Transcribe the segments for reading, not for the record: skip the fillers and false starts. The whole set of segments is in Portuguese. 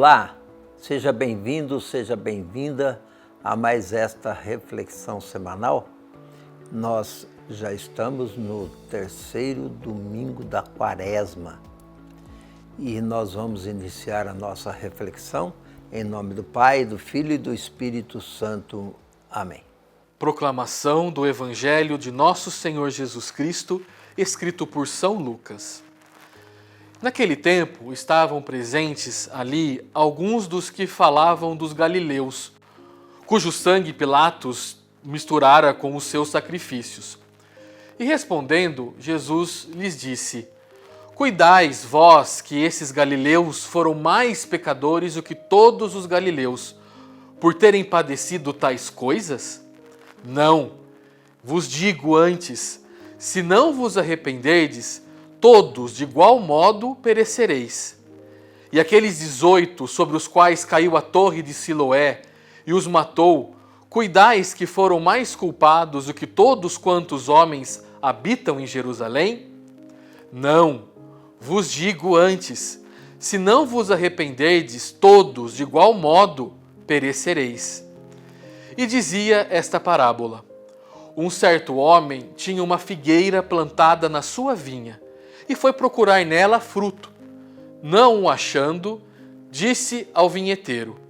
Olá, seja bem-vindo, seja bem-vinda a mais esta reflexão semanal. Nós já estamos no terceiro domingo da Quaresma e nós vamos iniciar a nossa reflexão em nome do Pai, do Filho e do Espírito Santo. Amém. Proclamação do Evangelho de Nosso Senhor Jesus Cristo, escrito por São Lucas. Naquele tempo estavam presentes ali alguns dos que falavam dos galileus, cujo sangue Pilatos misturara com os seus sacrifícios. E respondendo, Jesus lhes disse: Cuidais vós que esses galileus foram mais pecadores do que todos os galileus, por terem padecido tais coisas? Não, vos digo antes, se não vos arrependerdes, todos de igual modo perecereis. E aqueles 18 sobre os quais caiu a torre de Siloé e os matou, cuidais que foram mais culpados do que todos quantos homens habitam em Jerusalém? Não, vos digo antes, se não vos arrependerdes, todos de igual modo perecereis. E dizia esta parábola: um certo homem tinha uma figueira plantada na sua vinha, e foi procurar nela fruto. Não o achando, disse ao vinheteiro: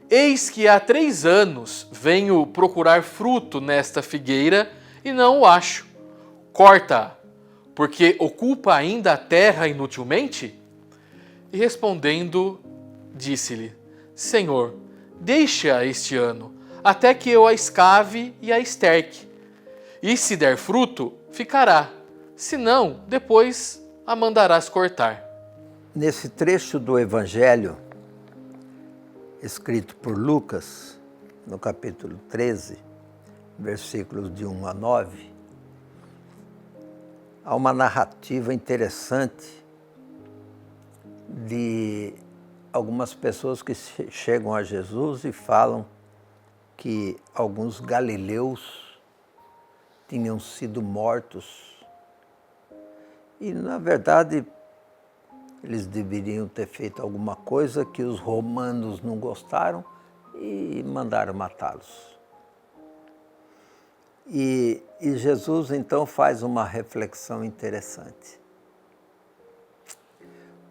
Eis que há 3 anos venho procurar fruto nesta figueira e não o acho. Corta-a, porque ocupa ainda a terra inutilmente? E respondendo, disse-lhe: Senhor, deixa-a este ano, até que eu a escave e a esterque. E se der fruto, ficará. Se não, depois a mandarás cortar. Nesse trecho do Evangelho, escrito por Lucas, no capítulo 13, versículos de 1 a 9, há uma narrativa interessante de algumas pessoas que chegam a Jesus e falam que alguns galileus tinham sido mortos. E, na verdade, eles deveriam ter feito alguma coisa que os romanos não gostaram e mandaram matá-los. E Jesus, então, faz uma reflexão interessante.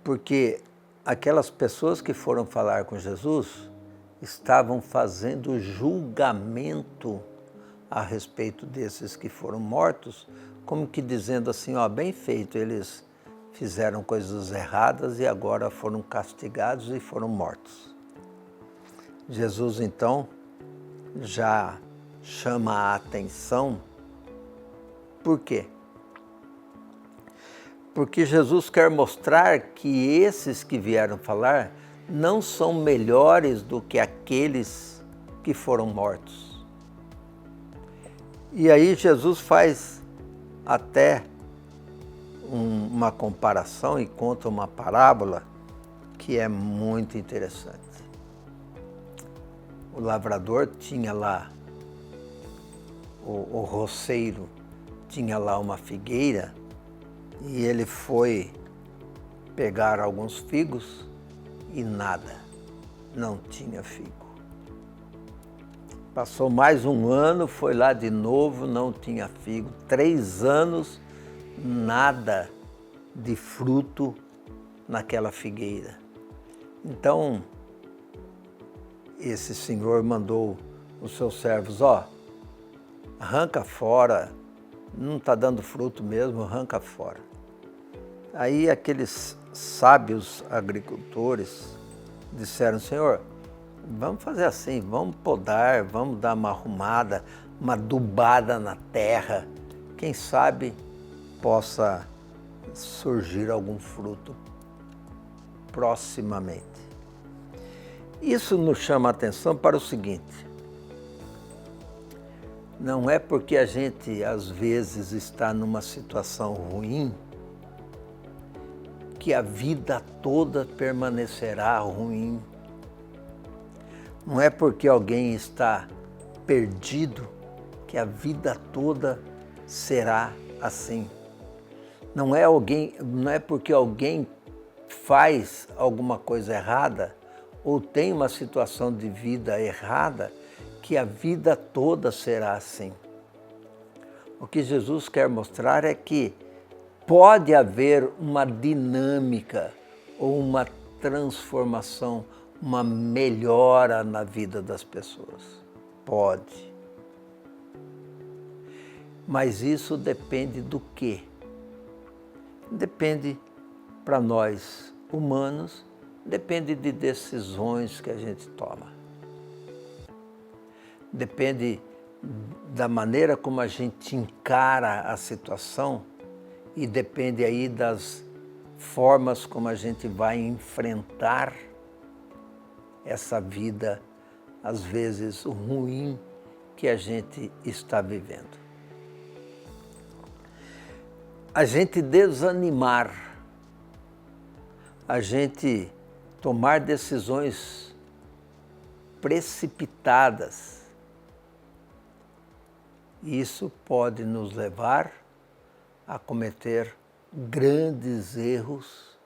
Porque aquelas pessoas que foram falar com Jesus estavam fazendo julgamento a respeito desses que foram mortos, como que dizendo assim, ó, bem feito, eles fizeram coisas erradas e agora foram castigados e foram mortos. Jesus, então, já chama a atenção. Por quê? Porque Jesus quer mostrar que esses que vieram falar não são melhores do que aqueles que foram mortos. E aí Jesus faz até uma comparação e conta uma parábola que é muito interessante. O lavrador tinha lá, o roceiro tinha lá uma figueira e ele foi pegar alguns figos e nada, não tinha figo. Passou mais um ano, foi lá de novo, não tinha figo. 3 anos, nada de fruto naquela figueira. Então, esse senhor mandou os seus servos, arranca fora, não está dando fruto mesmo, arranca fora. Aí aqueles sábios agricultores disseram, Senhor, vamos fazer assim, vamos podar, vamos dar uma arrumada, uma adubada na terra. Quem sabe possa surgir algum fruto proximamente. Isso nos chama a atenção para o seguinte: não é porque a gente às vezes está numa situação ruim que a vida toda permanecerá ruim. Não é porque alguém está perdido que a vida toda será assim. Não é porque alguém faz alguma coisa errada ou tem uma situação de vida errada, que a vida toda será assim. O que Jesus quer mostrar é que pode haver uma dinâmica ou uma transformação, uma melhora na vida das pessoas. Pode. Mas isso depende do quê? Depende, para nós humanos, depende de decisões que a gente toma. Depende da maneira como a gente encara a situação e depende aí das formas como a gente vai enfrentar essa vida, às vezes ruim, que a gente está vivendo. A gente desanimar, a gente tomar decisões precipitadas, isso pode nos levar a cometer grandes erros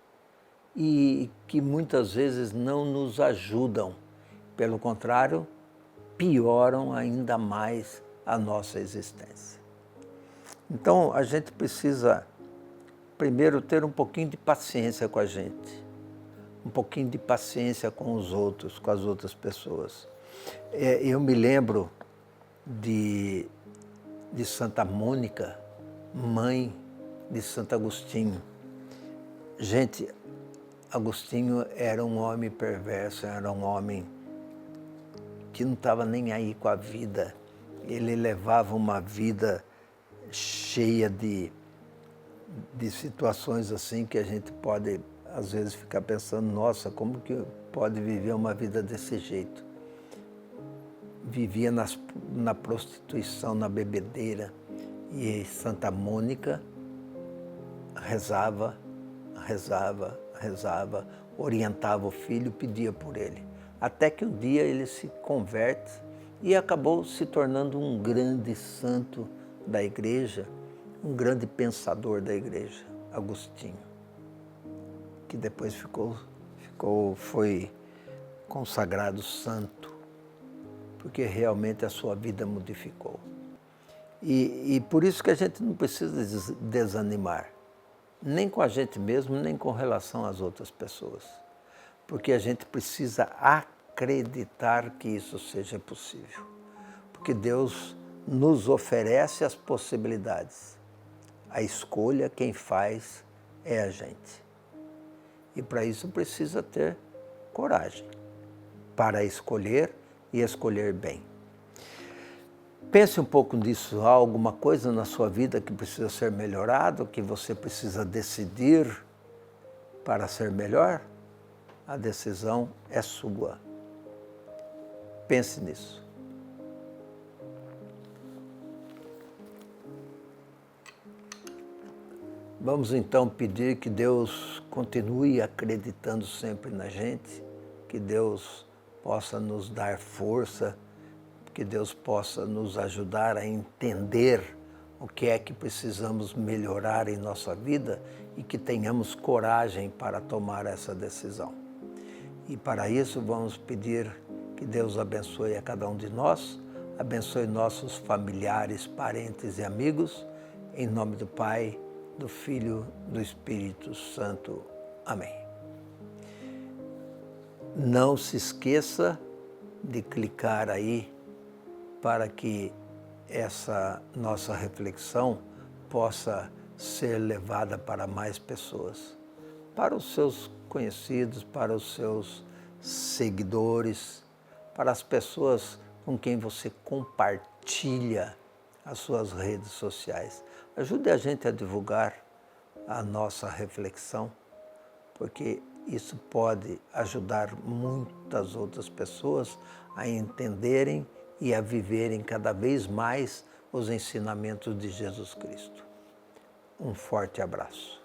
e que muitas vezes não nos ajudam. Pelo contrário, pioram ainda mais a nossa existência. Então, a gente precisa, primeiro, ter um pouquinho de paciência com a gente, um pouquinho de paciência com os outros, com as outras pessoas. Eu me lembro de Santa Mônica, mãe de Santo Agostinho. Gente, Agostinho era um homem perverso, era um homem que não estava nem aí com a vida. Ele levava uma vida cheia de situações assim que a gente pode, às vezes, ficar pensando, nossa, como que pode viver uma vida desse jeito? Vivia na prostituição, na bebedeira, e Santa Mônica rezava, orientava o filho, pedia por ele. Até que um dia ele se converte e acabou se tornando um grande santo da igreja, um grande pensador da igreja, Agostinho, que depois foi consagrado santo, porque realmente a sua vida modificou. E por isso que a gente não precisa desanimar, nem com a gente mesmo, nem com relação às outras pessoas, porque a gente precisa acreditar que isso seja possível, porque Deus nos oferece as possibilidades. A escolha, quem faz é a gente. E para isso precisa ter coragem para escolher e escolher bem. Pense um pouco nisso. Há alguma coisa na sua vida que precisa ser melhorado, que você precisa decidir para ser melhor? A decisão é sua. Pense nisso. Vamos então pedir que Deus continue acreditando sempre na gente, que Deus possa nos dar força, que Deus possa nos ajudar a entender o que é que precisamos melhorar em nossa vida e que tenhamos coragem para tomar essa decisão. E para isso vamos pedir que Deus abençoe a cada um de nós, abençoe nossos familiares, parentes e amigos, em nome do Pai, do Filho, do Espírito Santo. Amém. Não se esqueça de clicar aí para que essa nossa reflexão possa ser levada para mais pessoas, para os seus conhecidos, para os seus seguidores, para as pessoas com quem você compartilha as suas redes sociais. Ajude a gente a divulgar a nossa reflexão, porque isso pode ajudar muitas outras pessoas a entenderem e a viverem cada vez mais os ensinamentos de Jesus Cristo. Um forte abraço.